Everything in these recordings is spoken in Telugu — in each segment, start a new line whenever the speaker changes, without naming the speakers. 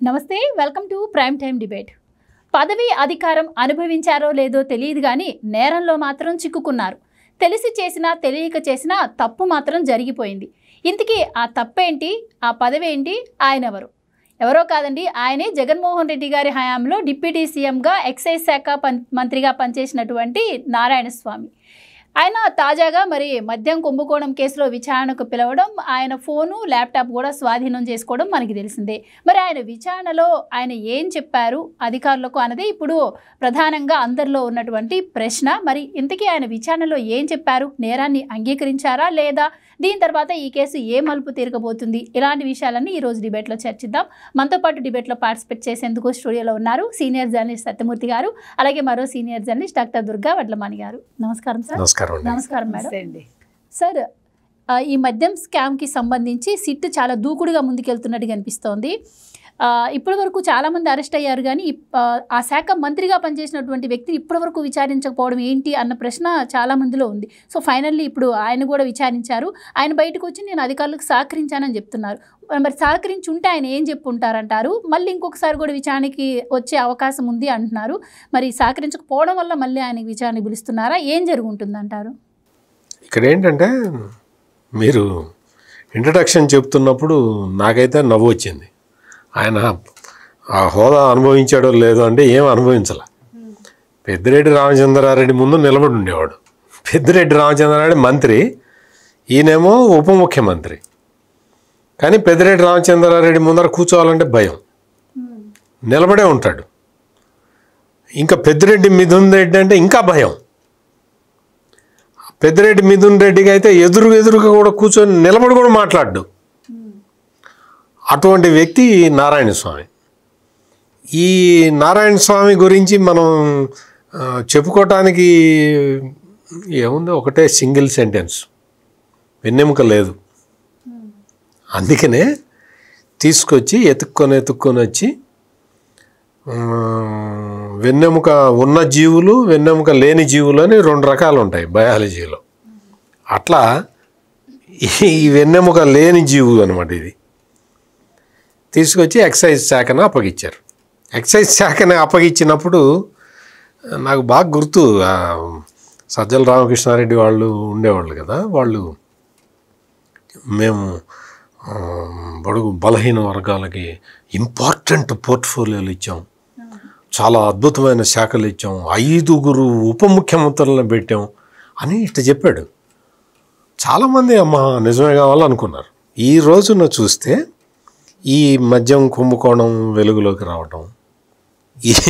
నమస్తే, welcome to prime time debate. పదవి అధికారం అనుభవించారో లేదో తెలియదు కానీ నేరంలో మాత్రం చిక్కుకున్నారు. తెలిసి చేసినా తెలియక చేసినా తప్పు మాత్రం జరిగిపోయింది. ఇంతకీ ఆ తప్పేంటి, ఆ పదవి ఏంటి, ఆయన ఎవరో కాదండి, ఆయనే జగన్మోహన్ రెడ్డి గారి హయాంలో డిప్యూటీ సీఎంగా ఎక్సైజ్ శాఖ మంత్రిగా పనిచేసినటువంటి నారాయణ స్వామి. ఆయన తాజాగా మరి మద్యం కుంభకోణం కేసులో విచారణకు పిలవడం, ఆయన ఫోను ల్యాప్టాప్ కూడా స్వాధీనం చేసుకోవడం మనకి తెలిసిందే. మరి ఆయన విచారణలో ఆయన ఏం చెప్పారు అధికారులకు అన్నదే ఇప్పుడు ప్రధానంగా అందరిలో ఉన్నటువంటి ప్రశ్న. మరి ఇంతకీ ఆయన విచారణలో ఏం చెప్పారు, నేరాన్ని అంగీకరించారా లేదా, దీని తర్వాత ఈ కేసు ఏ మలుపు తిరగబోతుంది, ఇలాంటి విషయాలన్నీ ఈరోజు డిబేట్లో చర్చిద్దాం. మనతో పాటు డిబేట్లో పార్టిసిపేట్ చేసేందుకు స్టూడియోలో ఉన్నారు సీనియర్ జర్నలిస్ట్ సత్యమూర్తి గారు, అలాగే మరో senior journalist doctor Durga Vadlamani గారు. నమస్కారం సార్. నమస్కారం మేడం. సార్, ఈ మద్యం స్కామ్కి సంబంధించి సిట్ చాలా దూకుడుగా ముందుకెళ్తున్నట్టు కనిపిస్తోంది. ఇప్పటి వరకు చాలామంది అరెస్ట్ అయ్యారు, కానీ ఆ శాఖ మంత్రిగా పనిచేసినటువంటి వ్యక్తిని ఇప్పటి వరకు విచారించకపోవడం ఏంటి అన్న ప్రశ్న చాలా మందిలో ఉంది. సో ఫైనల్లీ ఇప్పుడు ఆయన కూడా విచారించారు. ఆయన బయటకు వచ్చి నేను అధికారులకు సహకరించానని చెప్తున్నారు. మరి సహకరించి ఉంటే ఆయన ఏం చెప్పుంటారంటారు? మళ్ళీ ఇంకొకసారి కూడా విచారణకి వచ్చే అవకాశం ఉంది అంటున్నారు. మరి సహకరించకపోవడం వల్ల మళ్ళీ ఆయన విచారణ పిలుస్తున్నారా, ఏం జరుగుతుందంటారు?
ఇక్కడ ఏంటంటే, మీరు ఇంట్రడక్షన్ చెప్తున్నప్పుడు నాకైతే నవ్వు వచ్చింది. ఆయన ఆ హోదా అనుభవించాడో లేదో అంటే ఏం అనుభవించాల. పెద్దిరెడ్డి రామచంద్రారెడ్డి ముందు నిలబడి ఉండేవాడు. పెద్దిరెడ్డి రామచంద్రారెడ్డి మంత్రి, ఈయనేమో ఉప ముఖ్యమంత్రి. కానీ పెద్దిరెడ్డి రామచంద్రారెడ్డి ముందర కూర్చోవాలంటే భయం, నిలబడే ఉంటాడు. ఇంకా పెద్దిరెడ్డి మిథున్ రెడ్డి అంటే ఇంకా భయం. పెద్దిరెడ్డి మిథున్ రెడ్డికి అయితే ఎదురుగా కూడా కూర్చొని నిలబడి కూడా మాట్లాడు. అటువంటి వ్యక్తి నారాయణ స్వామి. ఈ నారాయణ స్వామి గురించి మనం చెప్పుకోవటానికి ఏముంది, ఒకటే సింగిల్ సెంటెన్స్, వెన్నెముక లేదు. అందుకనే తీసుకొచ్చి ఎత్తుక్కొని వచ్చి వెన్నెముక ఉన్న జీవులు, వెన్నెముక లేని జీవులు అని రెండు రకాలు ఉంటాయి బయాలజీలో. అట్లా ఈ వెన్నెముక లేని జీవు అనమాట. ఇది తీసుకొచ్చి ఎక్సైజ్ శాఖను అప్పగించారు. ఎక్సైజ్ శాఖని అప్పగించినప్పుడు నాకు బాగా గుర్తు, సజ్జల రామకృష్ణారెడ్డి వాళ్ళు ఉండేవాళ్ళు కదా, వాళ్ళు మేము బడుగు బలహీన వర్గాలకి ఇంపార్టెంట్ పోర్ట్ఫోలియోలు ఇచ్చాం, చాలా అద్భుతమైన శాఖలు ఇచ్చాం, 5 ఉప ముఖ్యమంత్రులను పెట్టాం అని ఇట్లా చెప్పాడు. చాలామంది అమ్మ నిజమే కావాలని అనుకున్నారు. ఈ రోజున చూస్తే ఈ మద్యం కుంభకోణం వెలుగులోకి రావటం,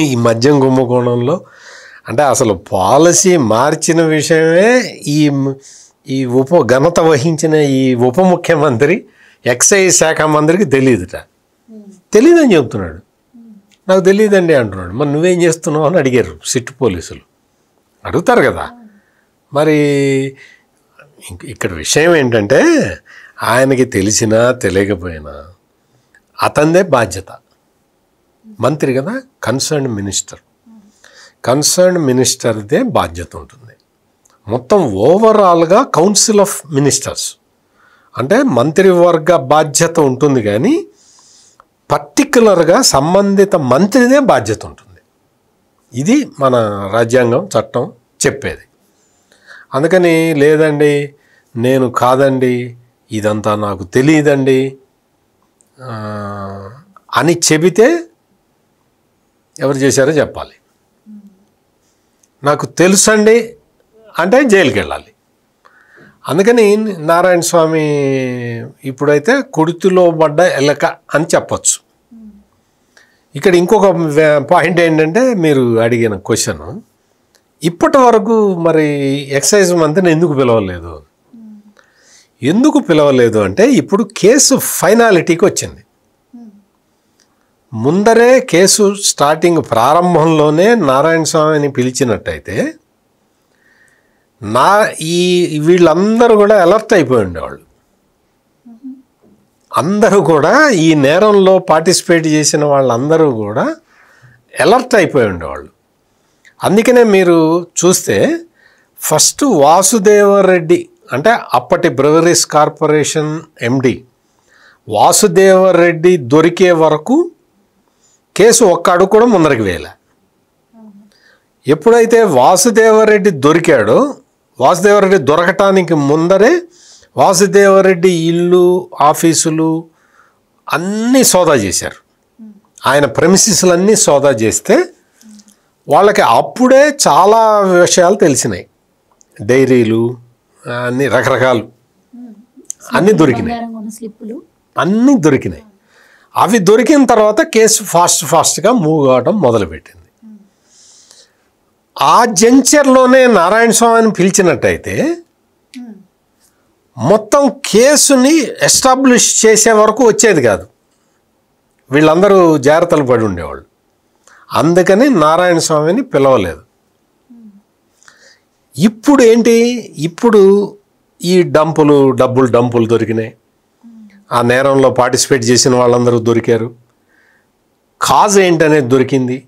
ఈ మద్యం కుంభకోణంలో అంటే అసలు పాలసీ మార్చిన విషయమే ఈ ఘనత వహించిన ఈ ఉప ముఖ్యమంత్రి ఎక్సైజ్ శాఖ మంత్రికి తెలియదని చెప్తున్నాడు. నాకు తెలియదండి అంటున్నాడు. మరి నువ్వేం చేస్తున్నావు అని అడిగారు సిట్ పోలీసులు. అడుగుతారు కదా. మరి ఇక్కడ విషయం ఏంటంటే, ఆయనకి తెలిసినా తెలియకపోయినా అతనిదే బాధ్యత. మంత్రి కదా, కన్సర్న్డ్ మినిస్టర్దే బాధ్యత ఉంటుంది. మొత్తం ఓవరాల్గా కౌన్సిల్ ఆఫ్ మినిస్టర్స్ అంటే మంత్రివర్గ బాధ్యత ఉంటుంది, కానీ పర్టిక్యులర్గా సంబంధిత మంత్రిదే బాధ్యత ఉంటుంది. ఇది మన రాజ్యాంగం, చట్టం చెప్పేది. అందుకని లేదండి, నేను కాదండి, ఇదంతా నాకు తెలియదండి అని చెబితే ఎవరు చేశారో చెప్పాలి. నాకు తెలుసండి అంటే జైలుకి వెళ్ళాలి. అందుకని నారాయణ స్వామి ఇప్పుడైతే కుడితిలో పడ్డ ఎలక అని చెప్పచ్చు. ఇక్కడ ఇంకొక పాయింట్ ఏంటంటే, మీరు అడిగిన క్వశ్చన్, ఇప్పటి వరకు మరి ఎక్సైజ్ మంత్రిని ఎందుకు పిలవలేదు అంటే, ఇప్పుడు కేసు ఫైనాలిటీకి వచ్చింది. ముందరే కేసు స్టార్టింగ్ ప్రారంభంలోనే నారాయణ స్వామిని పిలిచినట్టయితే వీళ్ళందరూ కూడా అలర్ట్ అయిపోయి ఉండేవాళ్ళు. అందరూ కూడా ఈ నేరంలో పార్టిసిపేట్ చేసిన వాళ్ళందరూ కూడా అలర్ట్ అయిపోయి ఉండేవాళ్ళు. అందుకనే మీరు చూస్తే ఫస్ట్ వాసుదేవరెడ్డి అంటే అప్పటి బ్రెవరీస్ కార్పొరేషన్ ఎండి వాసుదేవరెడ్డి దొరికే వరకు కేసు ఒక్క అడుగు కూడా ముందరికి వేయలే. ఎప్పుడైతే వాసుదేవరెడ్డి దొరికాడో, వాసుదేవరెడ్డి దొరకటానికి ముందరే వాసుదేవరెడ్డి ఇల్లు, ఆఫీసులు అన్నీ సోదా చేశారు. ఆయన ప్రెమిసిస్లన్నీ సోదా చేస్తే వాళ్ళకి అప్పుడే చాలా విషయాలు తెలిసినాయి. డైరీలు అన్నీ రకరకాలు అన్నీ దొరికినాయి. అన్నీ దొరికినాయి. అవి దొరికిన తర్వాత కేసు ఫాస్ట్గా మూవ్ కావడం మొదలుపెట్టింది. ఆ జంక్చర్లోనే నారాయణ స్వామిని పిలిచినట్టయితే మొత్తం కేసుని ఎస్టాబ్లిష్ చేసే వరకు వచ్చేది కాదు. వీళ్ళందరూ జాగ్రత్తలు పడి ఉండేవాళ్ళు. అందుకని నారాయణ స్వామిని పిలవలేదు. ఇప్పుడు ఏంటి, ఇప్పుడు ఈ డబ్బులు దొరికినాయి. ఆ నేరంలో పార్టిసిపేట్ చేసిన వాళ్ళందరూ దొరికారు. కాజ్ ఏంటనేది దొరికింది.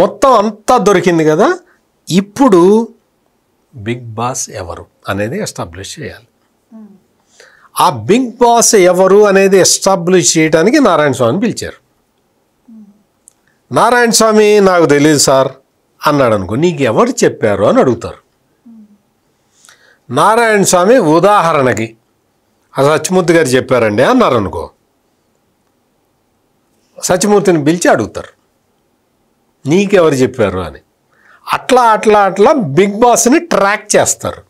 మొత్తం అంతా దొరికింది కదా. ఇప్పుడు బిగ్ బాస్ ఎవరు అనేది ఎస్టాబ్లిష్ చేయాలి. ఆ బిగ్ బాస్ ఎవరు అనేది ఎస్టాబ్లిష్ చేయడానికి నారాయణ స్వామిని పిలిచారు. నారాయణ స్వామి నాకు తెలియదు సార్ అన్నాడు అనుకో, నీకు ఎవరు చెప్పారు అని అడుగుతారు. నారాయణ స్వామి ఉదాహరణకి సత్యమూర్తి గారు చెప్పారండి అన్నారు అనుకో, సత్యమూర్తిని పిలిచి అడుగుతారు నీకెవరు చెప్పారు అని. అట్లా బిగ్ బాస్ని ట్రాక్ చేస్తారు.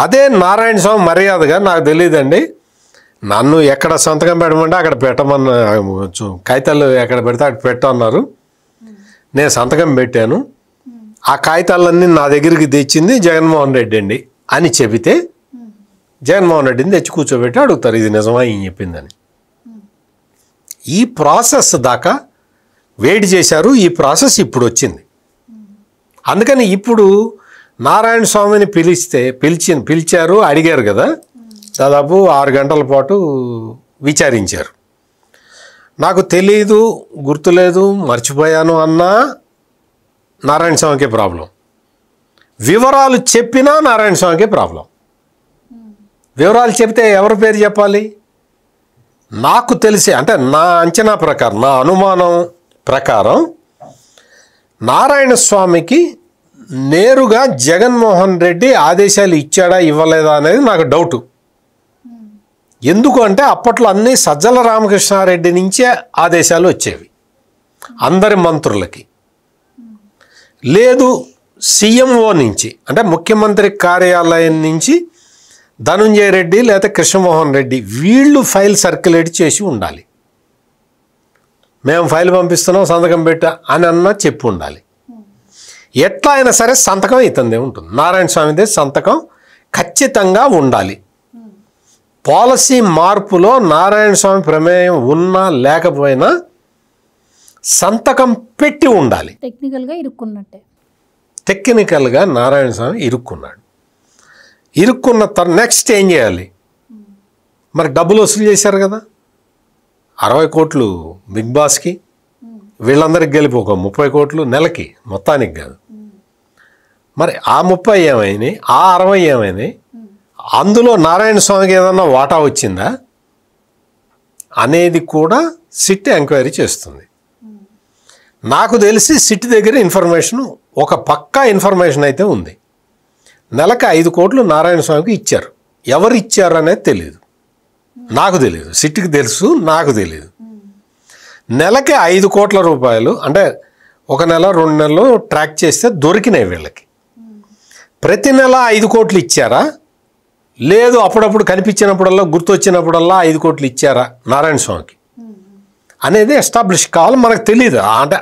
అదే నారాయణ స్వామి మర్యాదగా నాకు తెలియదండి, నన్ను ఎక్కడ సంతకం పెట్టమంటే అక్కడ పెట్టమన్న, కాగితాలు ఎక్కడ పెడితే అక్కడ పెట్టమన్నారు, నేను సంతకం పెట్టాను, ఆ కాగితాలన్నీ నా దగ్గరికి తెచ్చింది జగన్మోహన్ రెడ్డి అండి అని చెబితే జగన్మోహన్ రెడ్డిని తెచ్చి కూర్చోబెట్టి అడుగుతారు ఇది నిజమా ఏం చెప్పిందని. ఈ ప్రాసెస్ దాకా వెయిట్ చేశారు. ఈ ప్రాసెస్ ఇప్పుడు వచ్చింది. అందుకని ఇప్పుడు నారాయణ స్వామిని పిలిచారు, అడిగారు కదా, దాదాపు 6 గంటల పాటు విచారించారు. నాకు తెలీదు, గుర్తులేదు, మర్చిపోయాను అన్నా నారాయణ స్వామికే ప్రాబ్లం. వివరాలు చెప్పినా నారాయణ స్వామికే ప్రాబ్లం. వివరాలు చెప్తే ఎవరి పేరు చెప్పాలి? నాకు తెలిసి, అంటే నా అంచనా ప్రకారం, నా అనుమానం ప్రకారం నారాయణ స్వామికి నేరుగా జగన్మోహన్ రెడ్డి ఆదేశాలు ఇచ్చాడా ఇవ్వలేదా అనేది నాకు డౌటు. ఎందుకు అంటే అప్పట్లో అన్నీ సజ్జల రామకృష్ణారెడ్డి నుంచే ఆదేశాలు వచ్చేవి అందరి మంత్రులకి. లేదు సీఎంఓ నుంచి, అంటే ముఖ్యమంత్రి కార్యాలయం నుంచి ధనుంజయ రెడ్డి లేదా కృష్ణమోహన్ రెడ్డి, వీళ్ళు ఫైల్ సర్క్యులేట్ చేసి ఉండాలి. మేము ఫైల్ పంపిస్తున్నాం సంతకం పెట్టా అని అన్నా చెప్పి ఉండాలి. ఎట్లా అయినా సరే సంతకం ఇతందే ఉంటుంది. నారాయణ స్వామిదే సంతకం ఖచ్చితంగా ఉండాలి. పాలసీ మార్పులో నారాయణ స్వామి ప్రమేయం ఉన్నా లేకపోయినా సంతకం పెట్టి ఉండాలి. టెక్నికల్గా నారాయణ స్వామి ఇరుక్కున్నాడు. ఇరుక్కున్న నెక్స్ట్ ఏం చేయాలి? మరి డబ్బులు వసూలు చేశారు కదా, 60 కోట్లు బిగ్ బాస్కి, వీళ్ళందరికి గెలిపి ఒక 30 కోట్లు నెలకి, మొత్తానికి కాదు. మరి ఆ 30 ఏమైనాయి, ఆ 60 ఏమైనాయి? అందులో నారాయణ స్వామికి ఏదన్నా వాటా వచ్చిందా అనేది కూడా సిట్ ఎంక్వైరీ చేస్తుంది. నాకు తెలిసి సిట్ దగ్గర ఇన్ఫర్మేషన్, ఒక పక్కా ఇన్ఫర్మేషన్ అయితే ఉంది. నెలకు 5 కోట్లు నారాయణ స్వామికి ఇచ్చారు. ఎవరు ఇచ్చారు అనేది తెలియదు, నాకు తెలియదు. సిట్కి తెలుసు, నాకు తెలియదు. నెలకి 5 కోట్ల రూపాయలు, అంటే 1 నెల 2 నెలలు ట్రాక్ చేస్తే దొరికినాయి వీళ్ళకి. ప్రతి నెల 5 కోట్లు ఇచ్చారా, లేదు అప్పుడప్పుడు కనిపించినప్పుడల్లా, గుర్తొచ్చినప్పుడల్లా 5 కోట్లు ఇచ్చారా నారాయణ స్వామికి అనేది ఎస్టాబ్లిష్ కావాలి. మనకు తెలియదు, అంటే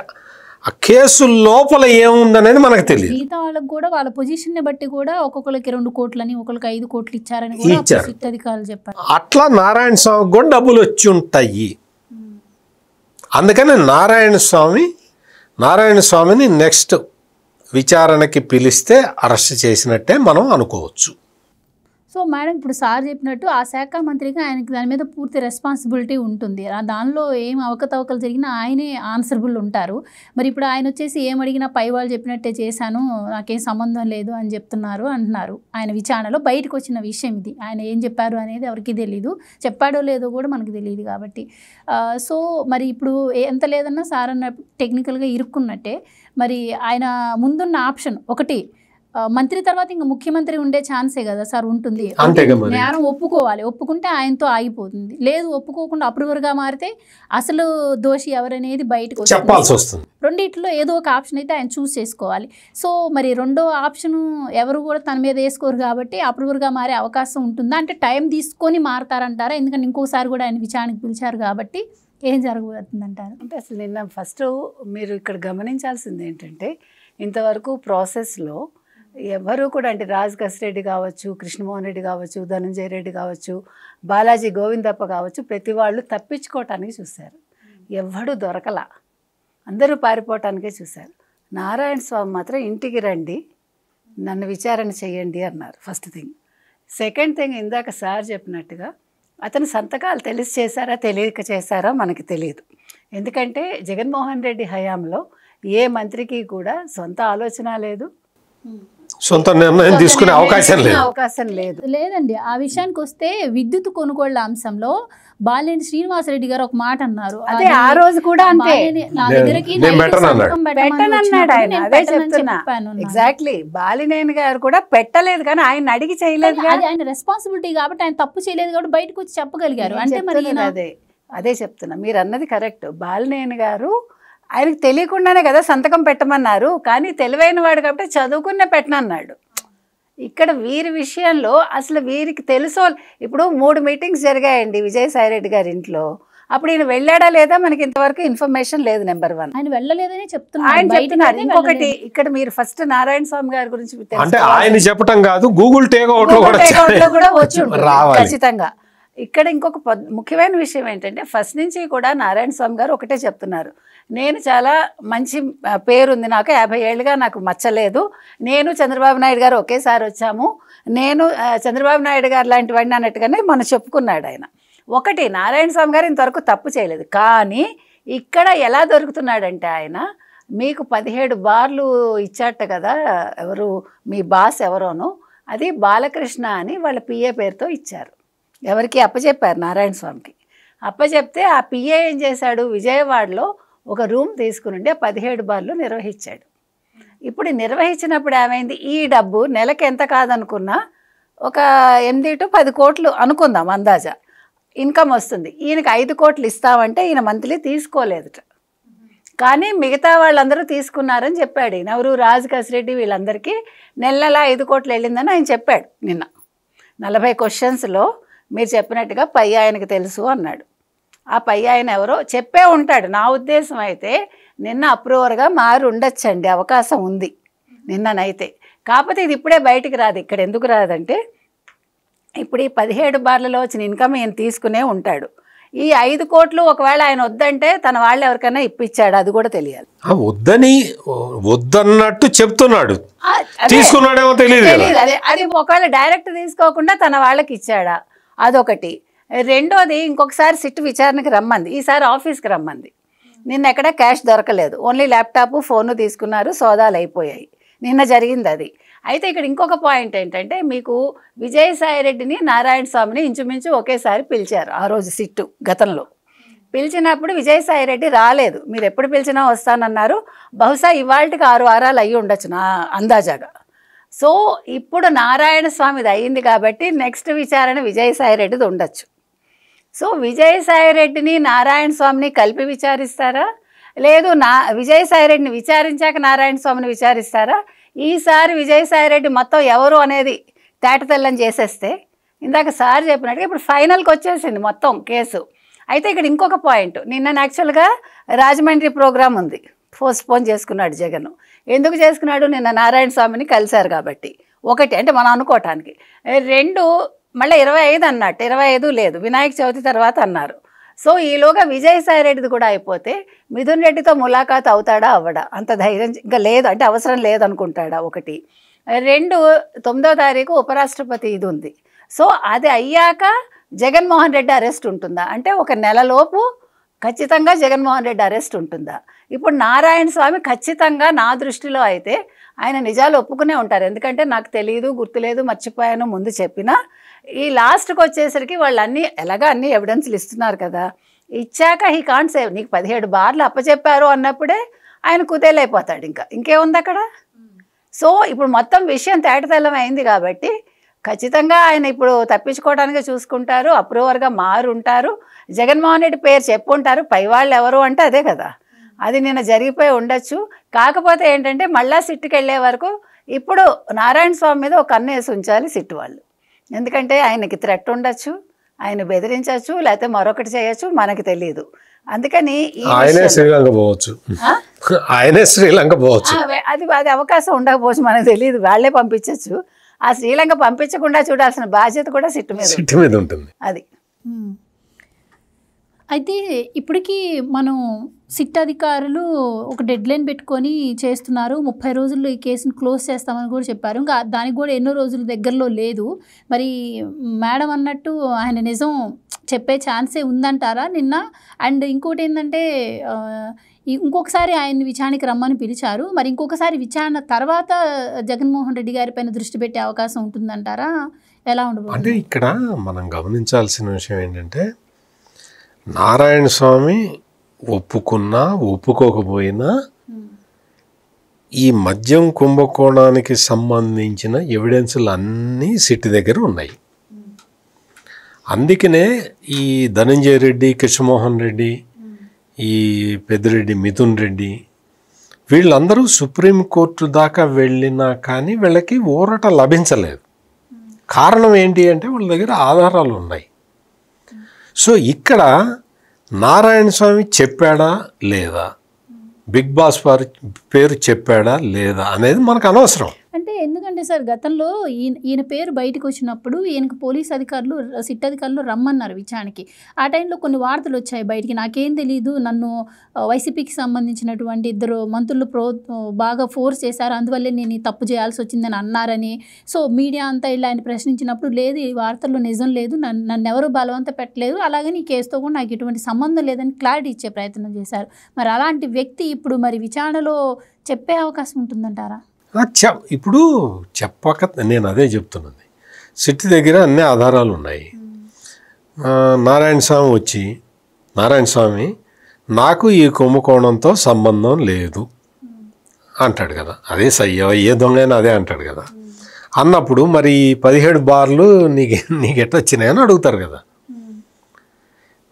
ఆ కేసు లోపల ఏముందనేది మనకు తెలియదు.
మిగతా వాళ్ళకి కూడా వాళ్ళ పొజిషన్ ని బట్టి కూడా ఒక్కొక్కరికి 2 కోట్లని, ఒకరికి 5 కోట్లు ఇచ్చారని కూడా అధికారులు చెప్పారు.
అట్లా నారాయణ స్వామికి కూడా డబ్బులు వచ్చి ఉంటాయి. అందుకని నారాయణ స్వామిని నెక్స్ట్ విచారణకి పిలిస్తే అరెస్ట్ చేసినట్టే మనం అనుకోవచ్చు.
సో మేడం ఇప్పుడు సార్ చెప్పినట్టు ఆ శాఖ మంత్రిగా ఆయనకి దాని మీద పూర్తి రెస్పాన్సిబిలిటీ ఉంటుంది. దానిలో ఏం అవకతవకలు జరిగినా ఆయనే ఆన్సరబుల్ ఉంటారు. మరి ఇప్పుడు ఆయన వచ్చేసి ఏం అడిగినా పై వాళ్ళు చెప్పినట్టే చేశాను, నాకేం సంబంధం లేదు అని చెప్తున్నారు అంటున్నారు. ఆయన విచారణలో బయటకు వచ్చిన విషయం ఇది. ఆయన ఏం చెప్పారు అనేది ఎవరికి తెలీదు, చెప్పాడో లేదో కూడా మనకు తెలియదు కాబట్టి. సో మరి ఇప్పుడు ఎంత లేదన్నా సార్ అన్న టెక్నికల్గా ఇరుక్కున్నట్టే. మరి ఆయన ముందున్న ఆప్షన్ ఒకటి, మంత్రి తర్వాత ఇంకా ముఖ్యమంత్రి ఉండే ఛాన్సే కదా సార్ ఉంటుంది. నేరం ఒప్పుకోవాలి, ఒప్పుకుంటే ఆయనతో ఆగిపోతుంది. లేదు ఒప్పుకోకుండా అప్రూవర్గా మారితే అసలు దోషి ఎవరనేది బయటకు
చెప్పాల్సి వస్తుంది.
రెండిట్లో ఏదో ఒక ఆప్షన్ అయితే ఆయన చూస్ చేసుకోవాలి. సో మరి రెండో ఆప్షన్ ఎవరు కూడా తన మీద వేసుకోరు కాబట్టి అప్రూవర్గా మారే అవకాశం ఉంటుందా? అంటే టైం తీసుకొని మారతారంటారా? ఎందుకంటే ఇంకోసారి కూడా ఆయన విచారణకు పిలిచారు కాబట్టి ఏం జరగబోతుంది అంటారు?
అంటే అసలు నిన్న ఫస్ట్ మీరు ఇక్కడ గమనించాల్సింది ఏంటంటే, ఇంతవరకు ప్రాసెస్లో ఎవరు కూడా అంటే రాజ్ కసిరెడ్డి కావచ్చు, కృష్ణమోహన్ రెడ్డి కావచ్చు, ధనంజయ రెడ్డి కావచ్చు, బాలాజీ గోవిందప్ప కావచ్చు, ప్రతి వాళ్ళు తప్పించుకోవటానికి చూశారు. ఎవడు దొరకలా, అందరూ పారిపోవటానికే చూశారు. నారాయణ స్వామి మాత్రం ఇంటికి రండి, నన్ను విచారణ చేయండి అన్నారు. First thing. సెకండ్ థింగ్, ఇందాక సార్ చెప్పినట్టుగా అతను సంతకాలు తెలిసి చేశారా తెలియక చేశారా మనకి తెలియదు. ఎందుకంటే జగన్మోహన్ రెడ్డి హయాంలో ఏ మంత్రికి కూడా సొంత ఆలోచన లేదు,
సొంత నిర్ణయం తీసుకునే అవకాశం లేదు.
లేదండి. ఆ విషయానికి వస్తే విద్యుత్ కొనుగోళ్ల అంశంలో బాలినేని శ్రీనివాసరెడ్డి గారు ఒక మాట అన్నారు.
అదే ఆ రోజు కూడా అంతే, ఎగ్జాక్ట్లీ బాలినేని గారు కూడా పెట్టలేదు, కానీ ఆయన అడిగి చేయలేదు.
ఆయన రెస్పాన్సిబిలిటీ కాబట్టి ఆయన తప్పు చేయలేదు కాబట్టి బయటకు వచ్చి చెప్పగలిగారు. అంటే మరి
అదే చెప్తున్నా, మీరు అన్నది కరెక్ట్. బాలినేని గారు ఆయనకు తెలియకుండానే కదా సంతకం పెట్టమన్నారు, కానీ తెలివైన వాడు కాబట్టి చదువుకునే పెట్టనన్నాడు. ఇక్కడ వీరి విషయంలో అసలు వీరికి తెలుసో, ఇప్పుడు 3 మీటింగ్స్ జరిగాయండి విజయసాయిరెడ్డి గారి ఇంట్లో. అప్పుడు ఈయన వెళ్ళాడా లేదా మనకి ఇంతవరకు ఇన్ఫర్మేషన్ లేదు. నెంబర్ 1
ఆయన వెళ్ళలేదని
ఆయన చెప్తున్నారు. ఇంకొకటి, ఇక్కడ మీరు ఫస్ట్ నారాయణ స్వామి గారి గురించి
ఆయన చెప్పడం కాదు, గూగుల్ టేక్అవుట్
కూడా వచ్చి ఖచ్చితంగా. ఇక్కడ ఇంకొక ముఖ్యమైన విషయం ఏంటంటే, ఫస్ట్ నుంచి కూడా నారాయణ స్వామి గారు ఒకటే చెప్తున్నారు, నేను చాలా మంచి పేరుంది, నాకు 50 ఏళ్ళుగా నాకు మచ్చలేదు, నేను చంద్రబాబు నాయుడు గారు ఒకేసారి వచ్చాము, నేను చంద్రబాబు నాయుడు గారు లాంటి వాడిని అన్నట్టుగానే మనం చెప్పుకున్నాడు ఆయన. ఒకటి, నారాయణ స్వామి గారు ఇంతవరకు తప్పు చేయలేదు, కానీ ఇక్కడ ఎలా దొరుకుతున్నాడంటే ఆయన మీకు 17 బార్లు ఇచ్చాట కదా, ఎవరు మీ బాస్ ఎవరోనో, అది బాలకృష్ణ అని వాళ్ళ పిఏ పేరుతో ఇచ్చారు. ఎవరికి అప్పచెప్పారు? నారాయణ స్వామికి అప్పచెప్తే ఆ పిఏ ఏం చేశాడు, విజయవాడలో ఒక రూమ్ తీసుకుని 17 బార్లు నిర్వహించాడు. ఇప్పుడు నిర్వహించినప్పుడు ఏమైంది, ఈ డబ్బు నెలకి ఎంత కాదనుకున్నా ఒక 8 to 10 కోట్లు అనుకుందాం అందాజా ఇన్కమ్ వస్తుంది. ఈయనకి 5 కోట్లు ఇస్తామంటే ఈయన మంత్లీ తీసుకోలేదుట, కానీ మిగతా వాళ్ళందరూ తీసుకున్నారని చెప్పాడు. ఈయన ఎవరు, రాజ్ కసిరెడ్డి, వీళ్ళందరికీ నెల 5 కోట్లు వెళ్ళిందని ఆయన చెప్పాడు. నిన్న 40 క్వశ్చన్స్లో మీరు చెప్పినట్టుగా పై ఆయనకు తెలుసు అన్నాడు. ఆ పై ఆయన ఎవరో చెప్పే ఉంటాడు. నా ఉద్దేశం అయితే నిన్న అప్రూవర్గా మారి ఉండొచ్చండి, అవకాశం ఉంది నిన్ననైతే. కాకపోతే ఇది ఇప్పుడే బయటికి రాదు. ఇక్కడ ఎందుకు రాదంటే, ఇప్పుడు ఈ 17 బార్లలో వచ్చిన ఇన్కమ్ ఈయన తీసుకునే ఉంటాడు. ఈ 5 కోట్లు ఒకవేళ ఆయన వద్దంటే తన వాళ్ళు ఎవరికైనా ఇప్పించాడు, అది కూడా తెలియాలి.
వద్దన్నట్టు చెప్తున్నాడు, తీసుకున్నాడేమో తెలియదు.
అది ఒకవేళ డైరెక్ట్ తీసుకోకుండా తన వాళ్ళకి ఇచ్చాడా, అదొకటి. రెండోది, ఇంకొకసారి సిట్ విచారణకి రమ్మంది, ఈసారి ఆఫీస్కి రమ్మంది. నిన్న ఎక్కడ క్యాష్ దొరకలేదు, ఓన్లీ ల్యాప్టాప్ ఫోను తీసుకున్నారు, సోదాలు అయిపోయాయి. నిన్న జరిగింది అది. అయితే ఇక్కడ ఇంకొక పాయింట్ ఏంటంటే, మీకు విజయసాయిరెడ్డిని నారాయణ స్వామిని ఇంచుమించు ఒకేసారి పిలిచారు ఆ రోజు సిట్టు. గతంలో పిలిచినప్పుడు విజయసాయిరెడ్డి రాలేదు. మీరు ఎప్పుడు పిలిచినా వస్తానన్నారు. బహుశా ఇవాళకి 6 వారాలు అయ్యి ఉండొచ్చు నా అందాజాగా. సో ఇప్పుడు నారాయణ స్వామిది అయ్యింది కాబట్టి నెక్స్ట్ విచారణ విజయసాయిరెడ్డిది ఉండొచ్చు. సో విజయసాయిరెడ్డిని నారాయణ స్వామిని కలిపి విచారిస్తారా, లేదు విజయసాయిరెడ్డిని విచారించాక నారాయణ స్వామిని విచారిస్తారా? ఈసారి విజయసాయిరెడ్డి మొత్తం ఎవరు అనేది తేటతెల్లం చేసేస్తే, ఇందాక సార్ చెప్పినట్టుగా ఇప్పుడు ఫైనల్కి వచ్చేసింది మొత్తం కేసు. అయితే ఇక్కడ ఇంకొక పాయింట్, నిన్న యాక్చువల్గా రాజమండ్రి ప్రోగ్రాం ఉంది, పోస్ట్పోన్ చేసుకున్నాడు జగన్. ఎందుకు చేసుకున్నాడు? నిన్న నారాయణ స్వామిని కలిశారు కాబట్టి. ఒకటి అంటే మనం అనుకోవటానికి. 2 మళ్ళీ 25 అన్నట్టు, 25 లేదు, వినాయక చవితి తర్వాత అన్నారు. సో ఈలోగా విజయసాయిరెడ్డిది కూడా అయిపోతే మిథున్ రెడ్డితో ములాఖాత్ అవుతాడా అవ్వడా, అంత ధైర్యం ఇంకా లేదు, అంటే అవసరం లేదనుకుంటాడా ఒకటి. 2, 9వ తారీఖు ఉపరాష్ట్రపతి ఇది ఉంది. సో అది అయ్యాక జగన్మోహన్ రెడ్డి అరెస్ట్ ఉంటుందా అంటే ఒక నెలలోపు ఖచ్చితంగా జగన్మోహన్ రెడ్డి అరెస్ట్ ఉంటుందా? ఇప్పుడు నారాయణ స్వామి ఖచ్చితంగా నా దృష్టిలో అయితే ఆయన నిజాలు ఒప్పుకునే ఉంటారు. ఎందుకంటే నాకు తెలియదు, గుర్తులేదు, మర్చిపోయాను ముందు చెప్పినా, ఈ లాస్ట్కి వచ్చేసరికి వాళ్ళు అన్ని ఎవిడెన్స్లు ఇస్తున్నారు కదా, ఇచ్చాక హీ కాంట్ సేవ్. నీకు 17 బార్లు అప్పచెప్పారు అన్నప్పుడే ఆయన కుదేలైపోతాడు. ఇంకేముంది అక్కడ? సో ఇప్పుడు మొత్తం విషయం తేటతెల్లం అయింది కాబట్టి ఖచ్చితంగా ఆయన ఇప్పుడు తప్పించుకోవడానికి చూసుకుంటారు, అప్రూవర్గా మారుంటారు, జగన్మోహన్ రెడ్డి పేరు చెప్పుంటారు. పై వాళ్ళు ఎవరు అంటే అదే కదా, అది నిన్న జరిగిపోయి ఉండొచ్చు. కాకపోతే ఏంటంటే మళ్ళా సిట్టుకి వెళ్ళే వరకు ఇప్పుడు నారాయణ స్వామి మీద ఒక కన్ను వేసి ఉంచాలి సిట్టు వాళ్ళు. ఎందుకంటే ఆయనకి థ్రెట్ ఉండొచ్చు, ఆయన బెదిరించవచ్చు, లేకపోతే మరొకటి చేయొచ్చు, మనకి తెలియదు. అందుకని
ఆయనే శ్రీలంక పోవచ్చు,
అది అవకాశం ఉండకపోవచ్చు, మనకు తెలియదు. వాళ్ళే పంపించవచ్చు. ఆ శ్రీలంక పంపించకుండా చూడాల్సిన బాధ్యత కూడా సిట్టు మీద ఉంటుంది. అది
అయితే ఇప్పటికీ మనం సిట్ అధికారులు ఒక డెడ్ లైన్ పెట్టుకొని చేస్తున్నారు. 30 రోజుల్లో ఈ కేసును క్లోజ్ చేస్తామని కూడా చెప్పారు. ఇంకా దానికి కూడా ఎన్నో రోజులు దగ్గరలో లేదు. మరి మేడం అన్నట్టు ఆయన నిజం చెప్పే ఛాన్సే ఉందంటారా నిన్న? అండ్ ఇంకోటి ఏంటంటే ఇంకొకసారి ఆయన్ని విచారణకి రమ్మని పిలిచారు. మరి ఇంకొకసారి విచారణ తర్వాత జగన్మోహన్ రెడ్డి గారి పైన దృష్టి పెట్టే అవకాశం ఉంటుందంటారా? ఎలా ఉండబోతుంది?
అంటే ఇక్కడ మనం గమనించాల్సిన విషయం ఏంటంటే నారాయణ స్వామి ఒప్పుకున్నా ఒప్పుకోకపోయినా ఈ మద్యం కుంభకోణానికి సంబంధించిన ఎవిడెన్సులు అన్నీ సిట్ దగ్గర ఉన్నాయి. అందుకనే ఈ ధనంజయ రెడ్డి, కృష్ణమోహన్ రెడ్డి, ఈ పెద్దిరెడ్డి, మిథున్ రెడ్డి వీళ్ళందరూ సుప్రీంకోర్టు దాకా వెళ్ళినా కానీ వీళ్ళకి ఊరట లభించలేదు. కారణం ఏంటి అంటే వాళ్ళ దగ్గర ఆధారాలు ఉన్నాయి. సో ఇక్కడ నారాయణ స్వామి చెప్పాడా లేదా, బిగ్ బాస్ వారి పేరు చెప్పాడా లేదా అనేది మనకు అనవసరం.
అంటే ఎందుకంటే సార్ గతంలో ఈయన పేరు బయటకు వచ్చినప్పుడు ఈయనకు పోలీస్ అధికారులు, సిట్ అధికారులు రమ్మన్నారు విచారణకి. ఆ టైంలో కొన్ని వార్తలు వచ్చాయి బయటికి. నాకేం తెలీదు, నన్ను వైసీపీకి సంబంధించినటువంటి 2 మంత్రులు బాగా ఫోర్స్ చేశారు, అందువల్లే నేను ఈ తప్పు చేయాల్సి వచ్చిందని అన్నారని. సో మీడియా అంతా ఇలా ఆయన ప్రశ్నించినప్పుడు లేదు, ఈ వార్తల్లో నిజం లేదు, నన్ను ఎవరు బలవంత పెట్టలేదు, అలాగని ఈ కేసుతో కూడా నాకు ఎటువంటి సంబంధం లేదని క్లారిటీ ఇచ్చే ప్రయత్నం చేశారు. మరి అలాంటి వ్యక్తి ఇప్పుడు మరి విచారణలో చెప్పే అవకాశం ఉంటుందంటారా?
ఇప్పుడు చెప్పక నేను అదే చెప్తున్నది. సిట్ దగ్గర అన్ని ఆధారాలు ఉన్నాయి. నారాయణ స్వామి నాకు ఈ కుంభకోణంతో సంబంధం లేదు అంటాడు కదా, అదే సయ్యో ఏ దొంగైనా అదే అంటాడు కదా. అన్నప్పుడు మరి 17 బార్లు నీకు ఎట్లా వచ్చినాయని అడుగుతారు కదా.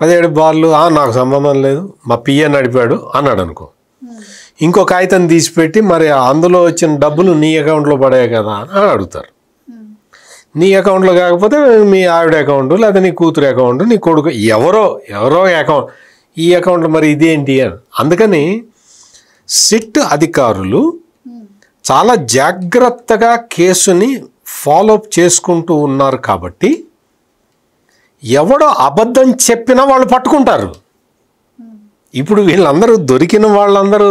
17 బార్లు నాకు సంబంధం లేదు, మా పిఏ నడిపాడు అన్నాడు అనుకో. ఇంకో కాగితం తీసిపెట్టి మరి అందులో వచ్చిన డబ్బులు నీ అకౌంట్లో పడాయి కదా అని అడుగుతారు. నీ అకౌంట్లో కాకపోతే మీ ఆవిడ అకౌంట్, లేదా నీ కూతురు అకౌంట్, నీ కొడుకు, ఎవరో అకౌంట్, ఈ అకౌంట్లో మరి ఇదేంటి అని. అందుకని సిట్ అధికారులు చాలా జాగ్రత్తగా కేసుని ఫాలోఅప్ చేసుకుంటూ ఉన్నారు కాబట్టి ఎవడో అబద్ధం చెప్పినా వాళ్ళు పట్టుకుంటారు. ఇప్పుడు వీళ్ళందరూ దొరికిన వాళ్ళందరూ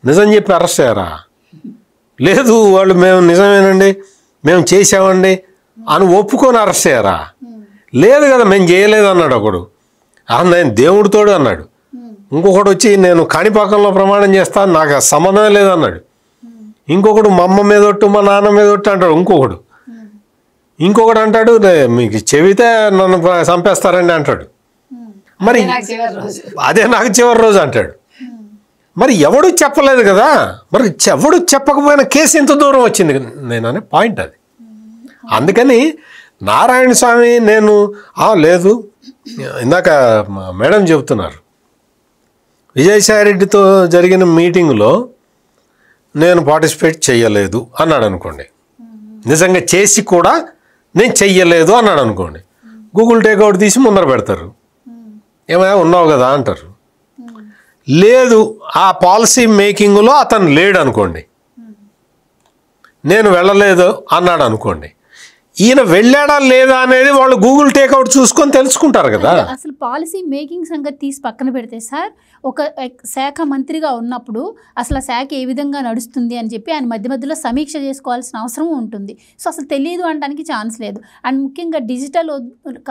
నిజం చెప్పి అరెస్ట్ అయ్యారా? లేదు, వాళ్ళు మేము నిజమేనండి, మేము చేసామండి అని ఒప్పుకొని అరెస్ట్ అయ్యారా? లేదు కదా, మేము చేయలేదు అన్నాడు ఒకడు. నేను దేవుడితోడు అన్నాడు. ఇంకొకడు వచ్చి నేను కాణిపాకంలో ప్రమాణం చేస్తాను, నాకు సంబంధమే లేదన్నాడు. ఇంకొకడు మా అమ్మ మీద ఒట్టు, మా నాన్న మీద ఒట్టు అంటాడు. ఇంకొకడు అంటాడు మీకు చెబితే నన్ను చంపేస్తారండి అంటాడు. మరి అదే నాకు చివరి రోజు అంటాడు. మరి ఎవడు చెప్పలేదు కదా, మరి ఎవడు చెప్పకపోయినా కేసు ఎంత దూరం వచ్చింది నేను అనే పాయింట్ అది. అందుకని నారాయణ స్వామి నేను లేదు, ఇందాక మేడం చెబుతున్నారు విజయసాయిరెడ్డితో జరిగిన మీటింగ్లో నేను పార్టిసిపేట్ చేయలేదు అన్నాడు అనుకోండి, నిజంగా చేసి కూడా నేను చెయ్యలేదు అన్నాడు అనుకోండి, గూగుల్ టేక్అవుట్ తీసి ముందర పెడతారు, ఏమైనా ఉన్నావు కదా అంటారు. లేదు, ఆ పాలసీ మేకింగ్లో అతను లేడు అనుకోండి, నేను వెళ్ళలేదు అన్నాడు అనుకోండి, ఈయన వెళ్ళాడా లేదా అనేది వాళ్ళు గూగుల్ టేక్అవుట్ చూసుకొని తెలుసుకుంటారు కదా.
అసలు పాలసీ మేకింగ్ సంగతి తీసి పక్కన పెడితే సార్, ఒక శాఖ మంత్రిగా ఉన్నప్పుడు అసలు ఆ శాఖ ఏ విధంగా నడుస్తుంది అని చెప్పి ఆయన మధ్య మధ్యలో సమీక్ష చేసుకోవాల్సిన అవసరం ఉంటుంది. సో అసలు తెలియదు అనడానికి ఛాన్స్ లేదు. అండ్ ముఖ్యంగా డిజిటల్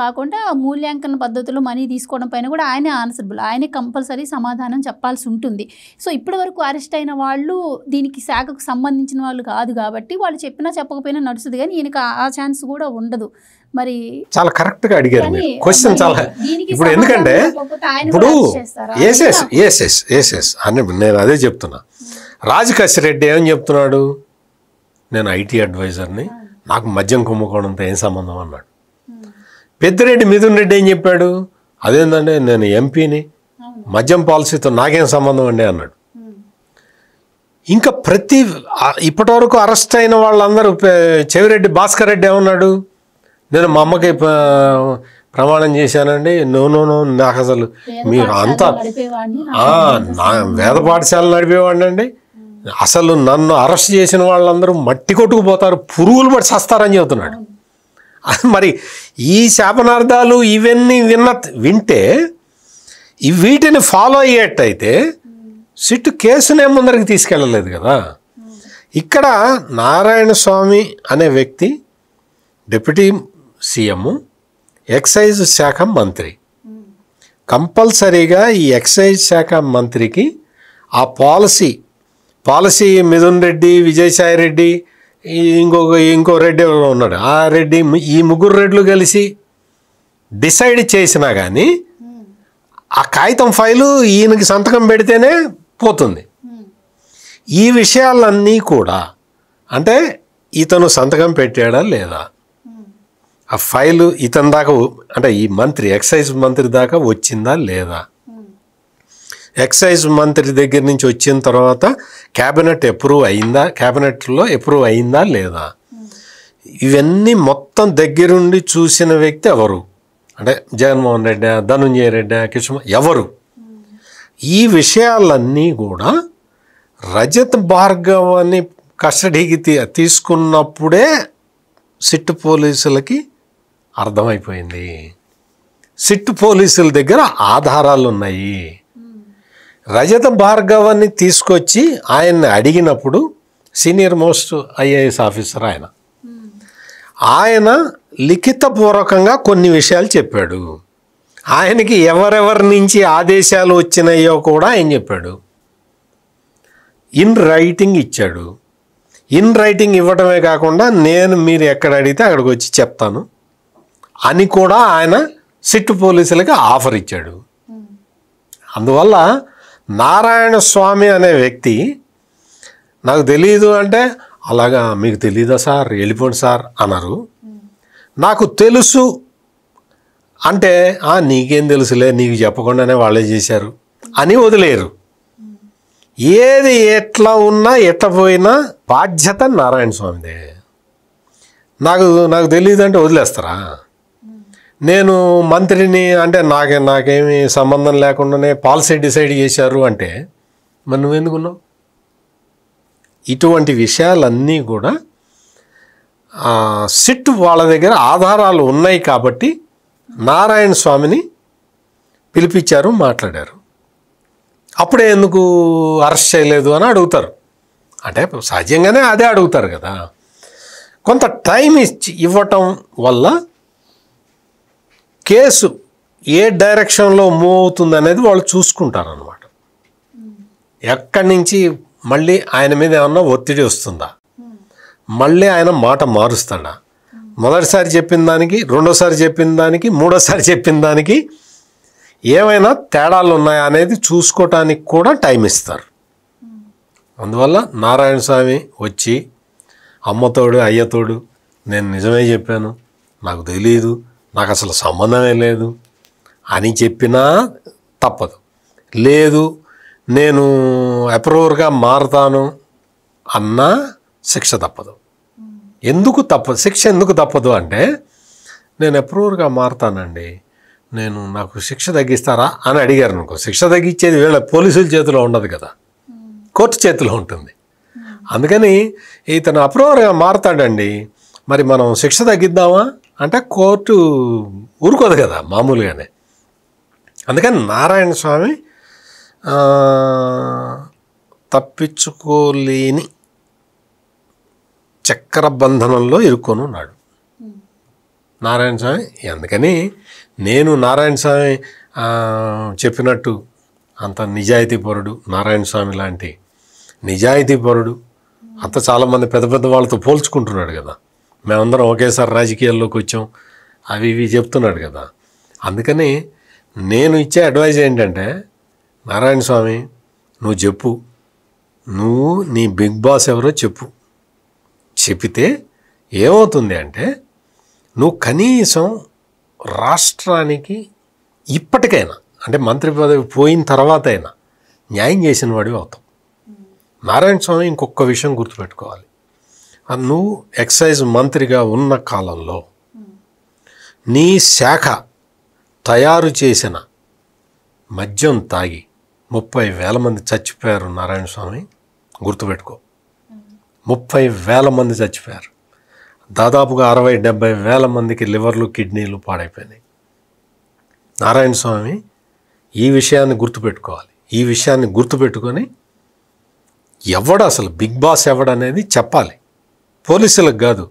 కాకుండా మూల్యాంకన పద్ధతిలో మనీ తీసుకోవడం పైన కూడా ఆయనే ఆన్సరబుల్, ఆయనే కంపల్సరీ సమాధానం చెప్పాల్సి ఉంటుంది. సో ఇప్పటి వరకు అరెస్ట్ అయిన వాళ్ళు దీనికి శాఖకు సంబంధించిన వాళ్ళు కాదు కాబట్టి వాళ్ళు చెప్పినా చెప్పకపోయినా నడుస్తుంది, కానీ ఈయనకి ఆ ఛాన్స్ కూడా ఉండదు. మరి
చాలా కరెక్ట్గా అడిగారు మీరు క్వశ్చన్. చాలా ఇప్పుడు ఎందుకంటే ఇప్పుడు ఎస్ అని నేను అదే చెప్తున్నా. రాజకేశ్ రెడ్డి ఏమని చెప్తున్నాడు, నేను ఐటీ అడ్వైజర్ని, నాకు మద్యం కుంభకోణంతో ఏం సంబంధం అన్నాడు. పెద్దిరెడ్డి మిథున్ రెడ్డి ఏం చెప్పాడు, అదేంటంటే నేను ఎంపీని, మద్యం పాలసీతో నాకేం సంబంధం అండి అన్నాడు. ఇంకా ఇప్పటివరకు అరెస్ట్ అయిన వాళ్ళందరూ చెవిరెడ్డి భాస్కర్ రెడ్డి ఏమన్నాడు, నేను మా అమ్మకి ప్రమాణం చేశానండి, నో నాకు అసలు మీరు అంతా నా వేద పాఠశాల నడిపేవాడిని అండి, అసలు నన్ను అరెస్ట్ చేసిన వాళ్ళందరూ మట్టి కొట్టుకుపోతారు, పురుగులు పడి చస్తారని చెబుతున్నాడు. మరి ఈ శాపనార్థాలు ఇవన్నీ వింటే వీటిని ఫాలో అయ్యేట్టయితే సిట్టు కేసునే ముందరికి తీసుకెళ్ళలేదు కదా. ఇక్కడ నారాయణ స్వామి అనే వ్యక్తి డిప్యూటీ సీఎం, ఎక్సైజ్ శాఖ మంత్రి. కంపల్సరీగా ఈ ఎక్సైజ్ శాఖ మంత్రికి ఆ పాలసీ మిథున్ రెడ్డి, విజయసాయి రెడ్డి, ఇంకో రెడ్డి ఎవరో ఉన్నాడు, ఆ రెడ్డి, ఈ ముగ్గురు రెడ్లు కలిసి డిసైడ్ చేసినా కానీ ఆ కాగితం ఫైలు ఈయనకి సంతకం పెడితేనే పోతుంది. ఈ విషయాలన్నీ కూడా అంటే ఇతను సంతకం పెట్టాడా లేదా, ఆ ఫైలు ఇతని దాకా అంటే ఈ మంత్రి ఎక్సైజ్ మంత్రి దాకా వచ్చిందా లేదా, ఎక్సైజ్ మంత్రి దగ్గర నుంచి వచ్చిన తర్వాత క్యాబినెట్లో అప్రూవ్ అయిందా లేదా, ఇవన్నీ మొత్తం దగ్గరుండి చూసిన వ్యక్తి ఎవరు అంటే జగన్మోహన్ రెడ్డి, ధనుంజయ రెడ్డి, కృష్ణ ఎవరు. ఈ విషయాలన్నీ కూడా రజత్ భార్గవ్ అని కస్టడీకి తీసుకున్నప్పుడే సిట్ పోలీసులకి అర్థమైపోయింది. సిట్ పోలీసుల దగ్గర ఆధారాలు ఉన్నాయి. రజత భార్గవాన్ని తీసుకొచ్చి ఆయన్ని అడిగినప్పుడు సీనియర్ మోస్ట్ ఐఏఎస్ ఆఫీసర్ ఆయన లిఖితపూర్వకంగా కొన్ని విషయాలు చెప్పాడు. ఆయనకి ఎవరెవరి నుంచి ఆదేశాలు వచ్చినాయో కూడా ఆయన చెప్పాడు. ఇన్ రైటింగ్ ఇచ్చాడు. ఇన్ రైటింగ్ ఇవ్వడమే కాకుండా మీరు ఎక్కడ అడిగితే అక్కడికి వచ్చి చెప్తాను అని కూడా ఆయన సిట్ పోలీసులకి ఆఫర్ ఇచ్చాడు. అందువల్ల నారాయణ స్వామి అనే వ్యక్తి నాకు తెలియదు అంటే, అలాగా మీకు తెలీదా సార్, వెళ్ళిపోండి సార్ అన్నారు. నాకు తెలుసు అంటే, నీకేం తెలుసులే, నీకు చెప్పకుండానే వాళ్ళే చేశారు అని వదిలేరు. ఏది ఎట్లా ఉన్నా ఎట్లా పోయినా బాధ్యత నారాయణ స్వామిదే. నాకు తెలియదు అంటే వదిలేస్తారా? నేను మంత్రిని అంటే నాకేమీ సంబంధం లేకుండానే పాలసీ డిసైడ్ చేశారు అంటే మరి నువ్వెందుకున్నావు? ఇటువంటి విషయాలన్నీ కూడా సిట్ వాళ్ళ దగ్గర ఆధారాలు ఉన్నాయి కాబట్టి నారాయణ స్వామిని పిలిపించారు, మాట్లాడారు. అప్పుడే ఎందుకు అరెస్ట్ చేయలేదు అని అడుగుతారు. అంటే సహజంగానే అదే అడుగుతారు కదా. కొంత టైం ఇవ్వటం వల్ల కేసు ఏ డైరెక్షన్లో మూవ్ అవుతుంది అనేది వాళ్ళు చూసుకుంటారన్నమాట. ఎక్కడి నుంచి మళ్ళీ ఆయన మీద ఏమన్నా ఒత్తిడి వస్తుందా, మళ్ళీ ఆయన మాట మారుస్తాడా, మొదటిసారి చెప్పిన దానికి, రెండోసారి చెప్పిన దానికి, మూడోసారి చెప్పిన దానికి ఏమైనా తేడాలు ఉన్నాయా అనేది చూసుకోవటానికి కూడా టైం ఇస్తారు. అందువల్ల నారాయణ స్వామి వచ్చి అమ్మతోడు అయ్యతోడు నేను నిజమే చెప్పాను, నాకు తెలీదు, నాకు అసలు సంబంధమే లేదు అని చెప్పినా తప్పదు. లేదు నేను అప్రూవర్గా మారుతాను అన్నా శిక్ష తప్పదు. ఎందుకు తప్పదు? శిక్ష ఎందుకు తప్పదు అంటే, నేను అప్రూవర్గా మారుతానండి, నాకు శిక్ష తగ్గిస్తారా అని అడిగారు అనుకో, శిక్ష తగ్గించేది వీళ్ళ పోలీసుల చేతిలో ఉండదు కదా, కోర్టు చేతిలో ఉంటుంది. అందుకని ఇతను అప్రూవర్గా మారుతాడండి, మరి మనం శిక్ష తగ్గిద్దామా అంటే కోర్టు ఊరుకోదు కదా మామూలుగానే. అందుకని నారాయణ స్వామి తప్పించుకోలేని చక్ర బంధనంలో ఇరుక్కొని ఉన్నాడు నారాయణ స్వామి. అందుకని నేను నారాయణ స్వామి చెప్పినట్టు అంత నిజాయితీపరుడు, నారాయణ స్వామి లాంటి నిజాయితీపరుడు అంత చాలామంది పెద్ద పెద్ద వాళ్ళతో పోల్చుకుంటున్నాడు కదా. మేమందరం ఒకేసారి రాజకీయాల్లోకి వచ్చాం అవి ఇవి చెప్తున్నాడు కదా. అందుకని నేను ఇచ్చే అడ్వైజ్ ఏంటంటే, నారాయణ స్వామి నువ్వు చెప్పు, నువ్వు నీ బిగ్ బాస్ ఎవరో చెప్పు. చెప్పితే ఏమవుతుంది అంటే, నువ్వు కనీసం రాష్ట్రానికి ఇప్పటికైనా అంటే మంత్రి పదవి పోయిన తర్వాత అయినా న్యాయం చేసిన వాడివి అవుతావు. నారాయణ స్వామి ఇంకొక విషయం గుర్తుపెట్టుకోవాలి, నువ్వు ఎక్సైజ్ మంత్రిగా ఉన్న కాలంలో నీ శాఖ తయారు చేసిన మద్యం తాగి 30,000 మంది చచ్చిపోయారు నారాయణ స్వామి, గుర్తుపెట్టుకో. 30,000 మంది చచ్చిపోయారు. దాదాపుగా 60-70 మందికి లివర్లు కిడ్నీలు పాడైపోయినాయి. నారాయణ స్వామి ఈ విషయాన్ని గుర్తుపెట్టుకోవాలి. ఈ విషయాన్ని గుర్తుపెట్టుకొని ఎవడు అసలు బిగ్ బాస్ ఎవడనేది చెప్పాలి. పోలీసులకు కాదు,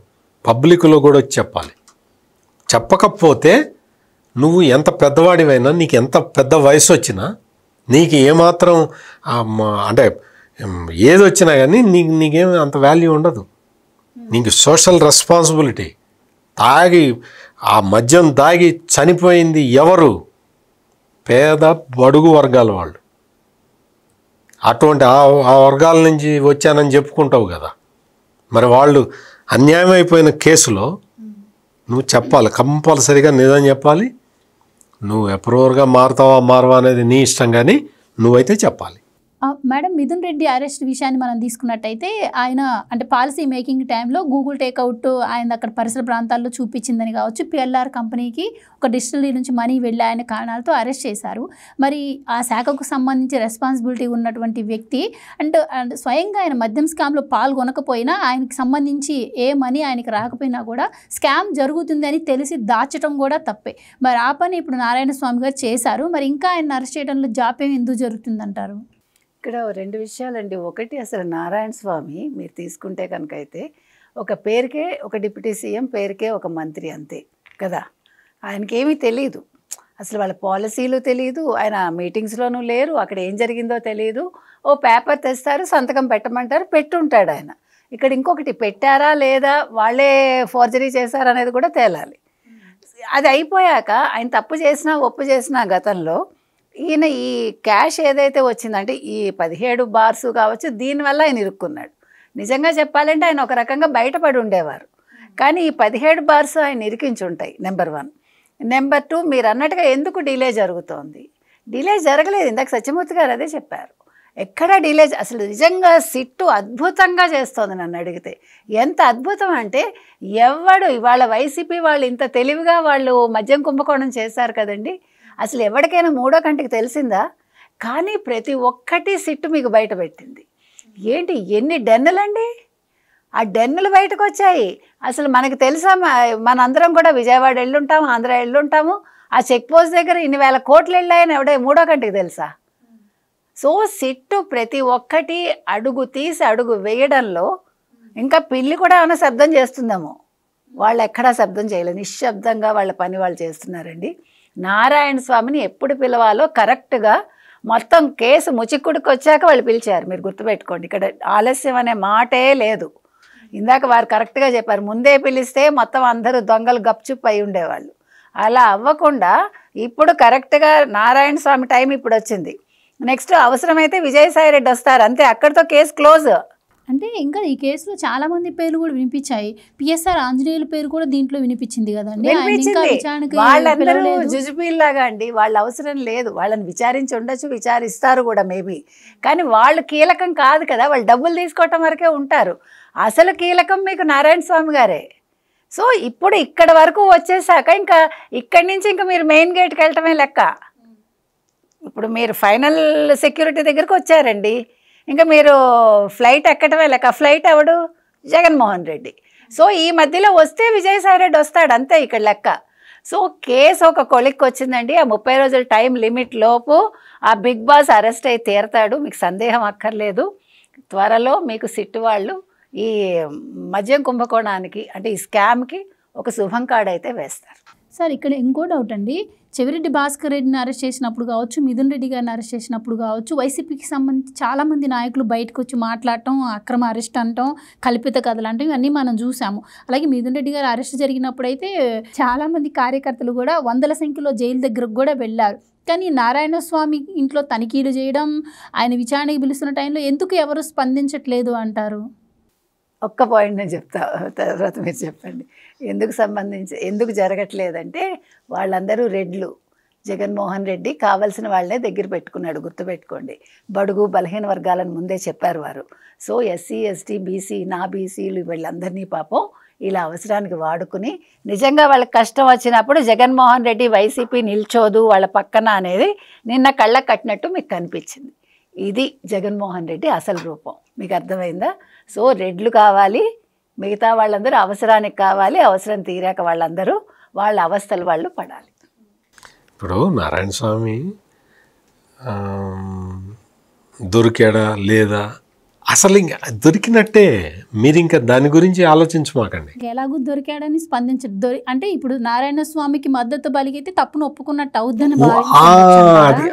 పబ్లిక్లో కూడా చెప్పాలి. చెప్పకపోతే నువ్వు ఎంత పెద్దవాడివైనా, నీకు ఎంత పెద్ద వయసు వచ్చినా, నీకు ఏమాత్రం అంటే ఏది వచ్చినా కానీ నీకేం అంత వాల్యూ ఉండదు. నీకు సోషల్ రెస్పాన్సిబిలిటీ. తాగి ఆ మద్యం తాగి చనిపోయింది ఎవరు? పేద బడుగు వర్గాల వాళ్ళు. అటువంటి ఆ వర్గాల నుంచి వచ్చానని చెప్పుకుంటావు కదా. మరి వాళ్ళు అన్యాయం అయిపోయిన కేసులో నువ్వు చెప్పాలి, కంపల్సరీగా నిజం చెప్పాలి. నువ్వు అప్రూవర్గా మారుతావా మారవా అనేది నీ ఇష్టం, కానీ నువ్వైతే చెప్పాలి.
మేడం, మిథున్ రెడ్డి అరెస్ట్ విషయాన్ని మనం తీసుకున్నట్టయితే ఆయన అంటే పాలసీ మేకింగ్ టైంలో గూగుల్ టేక్అవుట్ ఆయన అక్కడ పరిసర ప్రాంతాల్లో చూపించిందని కావచ్చు, పిఎల్ఆర్ కంపెనీకి ఒక డిస్టిలరీ నుంచి మనీ వెళ్ళాయనే కారణాలతో అరెస్ట్ చేశారు. మరి ఆ శాఖకు సంబంధించి రెస్పాన్సిబిలిటీ ఉన్నటువంటి వ్యక్తి అండ్ స్వయంగా ఆయన మద్యం స్కామ్లో పాల్గొనకపోయినా ఆయనకి సంబంధించి ఏ మనీ ఆయనకి రాకపోయినా కూడా స్కామ్ జరుగుతుంది అని తెలిసి దాచడం కూడా తప్పే. మరి ఆ పని ఇప్పుడు నారాయణ స్వామి గారు చేశారు. మరి ఇంకా ఆయన అరెస్ట్ చేయడంలో జాప్యం ఎందుకు జరుగుతుందంటారు?
ఇక్కడ 2 విషయాలండి. ఒకటి, అసలు నారాయణ స్వామి మీరు తీసుకుంటే కనుక అయితే ఒక పేరుకే ఒక డిప్యూటీ సీఎం, పేరుకే ఒక మంత్రి అంతే కదా. ఆయనకేమీ తెలియదు, అసలు వాళ్ళ పాలసీలు తెలియదు, ఆయన మీటింగ్స్లోనూ లేరు, అక్కడ ఏం జరిగిందో తెలియదు. ఓ పేపర్ తెస్తారు, సంతకం పెట్టమంటారు, పెట్టుంటాడు ఆయన. ఇక్కడ ఇంకొకటి, పెట్టారా లేదా, వాళ్ళే ఫోర్జరీ చేశారనేది కూడా తేలాలి. అది అయిపోయాక ఆయన తప్పు చేసినా ఒప్పు చేసినా గతంలో ఈయన ఈ క్యాష్ ఏదైతే వచ్చిందంటే ఈ 17 బార్స్ కావచ్చు, దీనివల్ల ఆయన ఇరుక్కున్నాడు. నిజంగా చెప్పాలంటే ఆయన ఒక రకంగా బయటపడి ఉండేవారు, కానీ ఈ 17 బార్స్ ఆయన ఇరికించుంటాయి. నెంబర్ 1. నెంబర్ 2, మీరు అన్నట్టుగా ఎందుకు డిలే జరుగుతోంది? డిలే జరగలేదు, ఇందాక సత్యమూర్తి గారు అదే చెప్పారు. ఎక్కడా డిలే, అసలు నిజంగా సిట్టు అద్భుతంగా చేస్తోంది నన్ను అడిగితే. ఎంత అద్భుతం అంటే, ఎవడు ఇవాళ వైసీపీ వాళ్ళు ఇంత తెలివిగా వాళ్ళు మద్యం కుంభకోణం చేశారు కదండి. అసలు ఎవరికైనా మూడో కంటికి తెలిసిందా? కానీ ప్రతి ఒక్కటి సిట్టు మీకు బయట పెట్టింది. ఏంటి ఎన్ని డెన్నులండి, ఆ డెన్నులు బయటకు వచ్చాయి. అసలు మనకు తెలుసా, మనందరం కూడా విజయవాడ వెళ్ళుంటాము, ఆంధ్ర వెళ్ళుంటాము, ఆ చెక్ పోస్ట్ దగ్గర ఇన్ని వేల కోట్లు వెళ్ళాయని ఎవడే మూడో కంటికి తెలుసా? సో సిట్టు ప్రతి ఒక్కటి అడుగు తీసి అడుగు వేయడంలో, ఇంకా పిల్లి కూడా ఏమైనా శబ్దం చేస్తుందేమో, వాళ్ళు ఎక్కడా శబ్దం చేయలేదు, నిశ్శబ్దంగా వాళ్ళ పని వాళ్ళు చేస్తున్నారండి. నారాయణ స్వామిని ఎప్పుడు పిలవాలో కరెక్ట్గా మొత్తం కేసు ముచిక్కుడికి వచ్చాక వాళ్ళు పిలిచారు. మీరు గుర్తుపెట్టుకోండి, ఇక్కడ ఆలస్యం అనే మాటే లేదు. ఇందాక వారు కరెక్ట్గా చెప్పారు, ముందే పిలిస్తే మొత్తం అందరూ దొంగలు గప్చుప్ అయి ఉండేవాళ్ళు. అలా అవ్వకుండా ఇప్పుడు కరెక్ట్గా నారాయణ స్వామి టైం ఇప్పుడు వచ్చింది. నెక్స్ట్ అవసరమైతే విజయసాయి రెడ్డి వస్తారు, అంతే, అక్కడితో కేసు క్లోజ్.
అంటే ఇంకా ఈ కేసులో చాలా మంది పేర్లు కూడా వినిపించాయి. పిఎస్ఆర్ ఆంజనేయుల పేరు కూడా దీంట్లో వినిపించింది కదండి.
వాళ్ళందరూ జుజుబీల్లాగా అండి, వాళ్ళ అవసరం లేదు, వాళ్ళని విచారించి ఉండొచ్చు, విచారిస్తారు కూడా మేబీ, కానీ వాళ్ళు కీలకం కాదు కదా, వాళ్ళు డబ్బులు తీసుకోవటం వరకే ఉంటారు. అసలు కీలకం మీకు నారాయణ స్వామి గారే. సో ఇప్పుడు ఇక్కడ వరకు వచ్చేసాక ఇంకా ఇక్కడి నుంచి ఇంకా మీరు మెయిన్ గేట్కి వెళ్ళటమే లెక్క. ఇప్పుడు మీరు ఫైనల్ సెక్యూరిటీ దగ్గరకు వచ్చారండి, ఇంకా మీరు ఫ్లైట్ ఎక్కటమే లెక్క. ఫ్లైట్ ఎవడు? జగన్మోహన్ రెడ్డి. సో ఈ మధ్యలో వస్తే విజయసాయి రెడ్డి వస్తాడు, అంతే ఇక్కడ లెక్క. సో కేసు ఒక కొలిక్కి వచ్చిందండి. ఆ 30 రోజుల టైం లిమిట్ లోపు ఆ బిగ్ బాస్ అరెస్ట్ అయి తీరతాడు, మీకు సందేహం అక్కర్లేదు. త్వరలో మీకు సిట్టు వాళ్ళు ఈ మద్యం కుంభకోణానికి అంటే ఈ స్కామ్కి ఒక శుభం కార్డు అయితే వేస్తారు.
సార్ ఇక్కడ ఇంకో డౌట్ అండి, చెవిరెడ్డి భాస్కర్ రెడ్డిని అరెస్ట్ చేసినప్పుడు కావచ్చు, మిథున్ రెడ్డి గారిని అరెస్ట్ చేసినప్పుడు కావచ్చు, వైసీపీకి సంబంధించి చాలామంది నాయకులు బయటకు వచ్చి మాట్లాడటం, అక్రమ అరెస్ట్ అంటాం, కల్పిత కథలు అంటే ఇవన్నీ మనం చూసాము. అలాగే మిథున్ రెడ్డి గారు అరెస్ట్ జరిగినప్పుడు అయితే చాలామంది కార్యకర్తలు కూడా వందల సంఖ్యలో జైలు దగ్గరకు కూడా వెళ్ళారు. కానీ నారాయణ స్వామి ఇంట్లో తనిఖీలు చేయడం, ఆయన విచారణకి పిలుస్తున్న టైంలో ఎందుకు ఎవరు స్పందించట్లేదు అంటారు?
ఒక్క పాయింట్ నేను చెప్తా, తర్వాత మీరు చెప్పండి ఎందుకు జరగట్లేదంటే వాళ్ళందరూ రెడ్లు. జగన్మోహన్ రెడ్డి కావాల్సిన వాళ్ళనే దగ్గర పెట్టుకున్నాడు, గుర్తుపెట్టుకోండి. బడుగు బలహీన వర్గాలను ముందే చెప్పారు వారు. సో ఎస్సీ ఎస్టీ బీసీ నా బీసీలు వీళ్ళందరినీ పాపం ఇలా అవసరానికి వాడుకుని నిజంగా వాళ్ళకి కష్టం వచ్చినప్పుడు జగన్మోహన్ రెడ్డి వైసీపీ నిల్చోదు వాళ్ళ పక్కన అనేది నిన్న కళ్ళకు కట్టినట్టు మీకు కనిపించింది. ఇది జగన్మోహన్ రెడ్డి అసలు రూపం, మీకు అర్థమైందా? సో రెడ్లు కావాలి, మిగతా వాళ్ళందరూ అవసరానికి కావాలి, అవసరం తీరాక వాళ్ళందరూ వాళ్ళ అవస్థలు వాళ్ళు పడాలి.
ఇప్పుడు నారాయణ స్వామి దొరికాడా లేదా, అసలు ఇంకా దొరికినట్టే, మీరు ఇంకా దాని గురించి ఆలోచించమాకండి.
ఎలాగూ దొరికాడని స్పందించడు అంటే ఇప్పుడు నారాయణ స్వామికి మద్దతు బలిగితే తప్పును ఒప్పుకున్నట్టు అవుద్దని
అది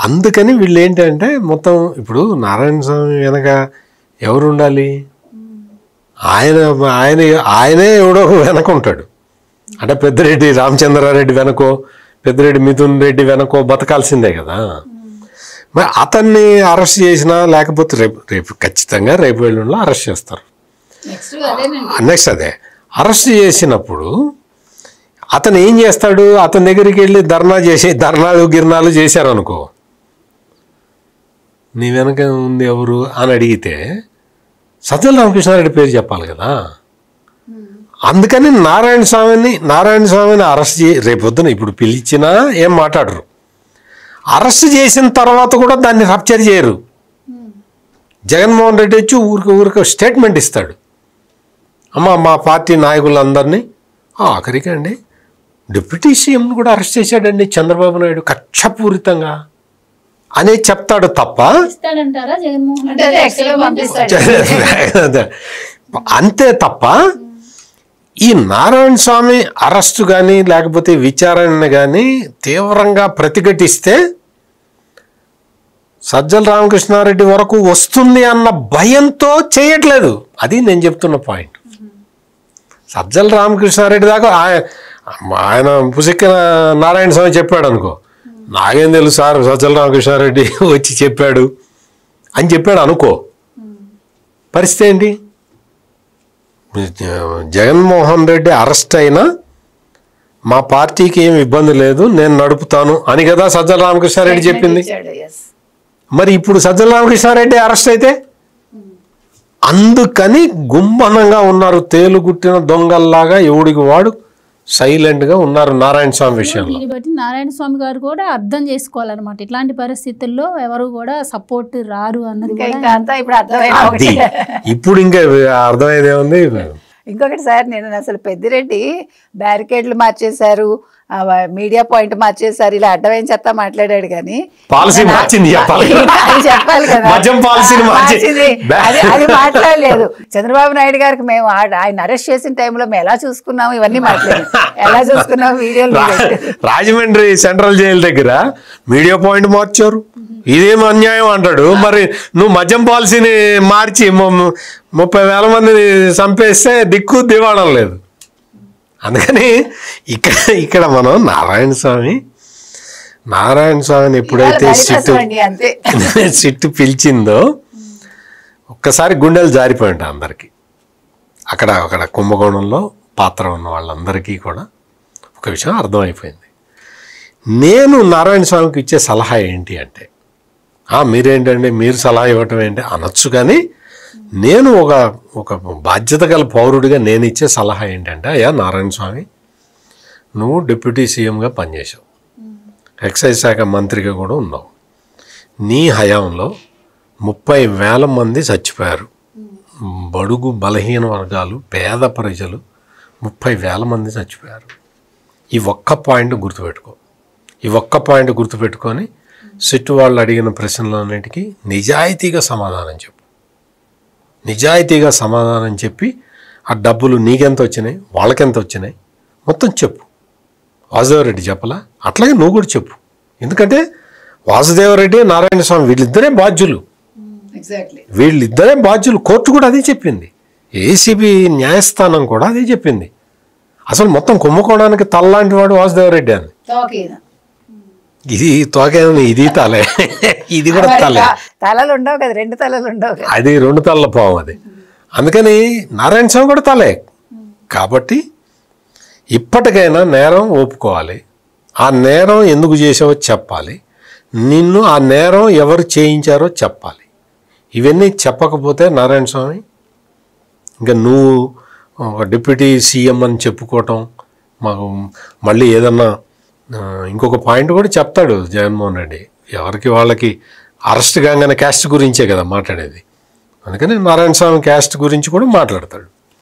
అందుకని వీళ్ళు ఏంటంటే మొత్తం ఇప్పుడు నారాయణ స్వామి వెనక ఎవరు ఉండాలి? ఆయనే ఎవడో వెనక ఉంటాడు. అంటే పెద్దిరెడ్డి రామచంద్రారెడ్డి వెనకో, పెద్దిరెడ్డి మిథున్ రెడ్డి వెనకో బతకాల్సిందే కదా. మరి అతన్ని అరెస్ట్ చేసినా లేకపోతే రేపు ఖచ్చితంగా రేపు ఎల్లుండిలో అరెస్ట్ చేస్తారు. నెక్స్ట్ అదే అరెస్ట్ చేసినప్పుడు అతను ఏం చేస్తాడు? అతని దగ్గరికి వెళ్ళి గిర్నాలు చేశారనుకో, నీ వెనక ఉంది ఎవరు అని అడిగితే సజ్జల రామకృష్ణారెడ్డి పేరు చెప్పాలి కదా. అందుకని నారాయణ స్వామిని అరెస్ట్ రేపొద్దున ఇప్పుడు పిలిచినా ఏం మాట్లాడరు. అరెస్ట్ చేసిన తర్వాత కూడా దాన్ని రప్చర్ చేయరు. జగన్మోహన్ రెడ్డి వచ్చి ఊరికి స్టేట్మెంట్ ఇస్తాడు, అమ్మ మా పార్టీ నాయకులందరినీ ఆఖరికి అండి డిప్యూటీ సీఎంను కూడా అరెస్ట్ చేశాడండి చంద్రబాబు నాయుడు కక్షపూరితంగా అనేది చెప్తాడు తప్ప అంతే తప్ప ఈ నారాయణ స్వామి అరెస్టు కానీ లేకపోతే విచారణ కానీ తీవ్రంగా ప్రతిఘటిస్తే సజ్జల రామకృష్ణారెడ్డి వరకు వస్తుంది అన్న భయంతో చేయట్లేదు. అది నేను చెప్తున్న పాయింట్. సజ్జల రామకృష్ణారెడ్డి దాకా ఆయన పుసిక్కిన నారాయణ స్వామి చెప్పాడు అనుకో, నాకేం తెలుసు సార్ సజ్జల రామకృష్ణారెడ్డి వచ్చి చెప్పాడు అని చెప్పాడు అనుకో, పరిస్థితి ఏంటి? జగన్మోహన్ రెడ్డి అరెస్ట్ అయినా మా పార్టీకి ఏమి ఇబ్బంది లేదు, నేను నడుపుతాను అని కదా సజ్జల రామకృష్ణారెడ్డి చెప్పింది. మరి ఇప్పుడు సజ్జల రామకృష్ణారెడ్డి అరెస్ట్ అయితే అందుకని గుమ్మనంగా ఉన్నారు, తేలుగుట్టిన దొంగల్లాగా ఎవడికి వాడు సైలెంట్గా ఉన్నారు నారాయణ స్వామి విషయంలో.
దీన్ని బట్టి నారాయణ స్వామి గారు కూడా అర్థం చేసుకోవాలన్నమాట, ఇట్లాంటి పరిస్థితుల్లో ఎవరు కూడా సపోర్ట్ రారు అన్నది.
ఇప్పుడు ఇంకా అర్థమయ్యేదే ఉంది.
ఇంకొకటి సార్, నేను అసలు పెద్దిరెడ్డి బ్యారికేడ్లు మార్చేశారు, మీడియా పాయింట్ మార్చేశారు, ఇలా అడ్డమైన చెత్త మాట్లాడాడు కానీ
పాలసీ మార్చింది
చెప్పాలి కదా, అది మాట్లాడలేదు. చంద్రబాబు నాయుడు గారికి మేము ఆయన అరెస్ట్ చేసిన టైంలో మేము ఎలా చూసుకున్నాము ఇవన్నీ మాట్లాడారు, ఎలా చూసుకున్నాము వీడియోలు.
రాజమండ్రి సెంట్రల్ జైలు దగ్గర మీడియా పాయింట్ మార్చారు, ఇదేం అన్యాయం అంటాడు. మరి నువ్వు మద్యం పాలసీని మార్చి 30,000 మందిని చంపేస్తే దిక్కు దివాణం లేదు. అందుకని ఇక్కడ మనం నారాయణ స్వామిని ఎప్పుడైతే సిట్టు పిలిచిందో ఒక్కసారి గుండెలు జారిపోయింట అందరికీ. అక్కడ కుంభకోణంలో పాత్ర ఉన్న వాళ్ళందరికీ కూడా ఒక విషయం అర్థమైపోయింది. నేను నారాయణ స్వామికి ఇచ్చే సలహా ఏంటి అంటే, మీరేంటండి మీరు సలహా ఇవ్వటం ఏంటి అనొచ్చు, కానీ నేను ఒక బాధ్యత గల పౌరుడిగా నేను ఇచ్చే సలహా ఏంటంటే, అయ్యా నారాయణ స్వామి, నువ్వు డిప్యూటీ సీఎంగా పనిచేసావు, ఎక్సైజ్ శాఖ మంత్రిగా కూడా ఉన్నావు. నీ హయాంలో 30,000 మంది చచ్చిపోయారు. బడుగు బలహీన వర్గాలు, పేద ప్రజలు 30,000 మంది చచ్చిపోయారు. ఈ ఒక్క పాయింట్ గుర్తుపెట్టుకో. ఈ ఒక్క పాయింట్ గుర్తుపెట్టుకొని సిట్టు వాళ్ళు అడిగిన ప్రశ్నలన్నిటికీ నిజాయితీగా సమాధానం చెప్పు. నిజాయితీగా సమాధానం చెప్పి ఆ డబ్బులు నీకెంత వచ్చినాయి, వాళ్ళకెంత వచ్చినాయి మొత్తం చెప్పు. వాసుదేవరెడ్డి చెప్పలా, అట్లాగే నువ్వు కూడా చెప్పు. ఎందుకంటే వాసుదేవరెడ్డి, నారాయణ స్వామి వీళ్ళిద్దరే బాధ్యులు. వీళ్ళిద్దరే బాధ్యులు. కోర్టు కూడా అదే చెప్పింది, ఏసీబీ న్యాయస్థానం కూడా అదే చెప్పింది. అసలు మొత్తం కుంభకోణానికి తల్లాంటి వాడు వాసుదేవరెడ్డి అని. ఇది తోకేదని, ఇది తలే, ఇది కూడా తలే.
తలలు ఉండవు కదా, 2 తలలు ఉండవు కదా,
అది 2 తలల పాము అది. అందుకని నారాయణ స్వామి కూడా తలే. కాబట్టి ఇప్పటికైనా నేరం ఒప్పుకోవాలి, ఆ నేరం ఎందుకు చేసావో చెప్పాలి, నిన్ను ఆ నేరం ఎవరు చేయించారో చెప్పాలి. ఇవన్నీ చెప్పకపోతే నారాయణ స్వామి ఇంకా నువ్వు డిప్యూటీ సీఎం అని చెప్పుకోవటం, మాకు మళ్ళీ ఏదన్నా ఇంకొక పాయింట్ కూడా చెప్తాడు జగన్మోహన్ రెడ్డి, ఎవరికి వాళ్ళకి అరెస్ట్ కాగానే క్యాస్ట్ గురించే కదా మాట్లాడేది. అందుకని నారాయణ స్వామి క్యాస్ట్ గురించి కూడా మాట్లాడతాడు.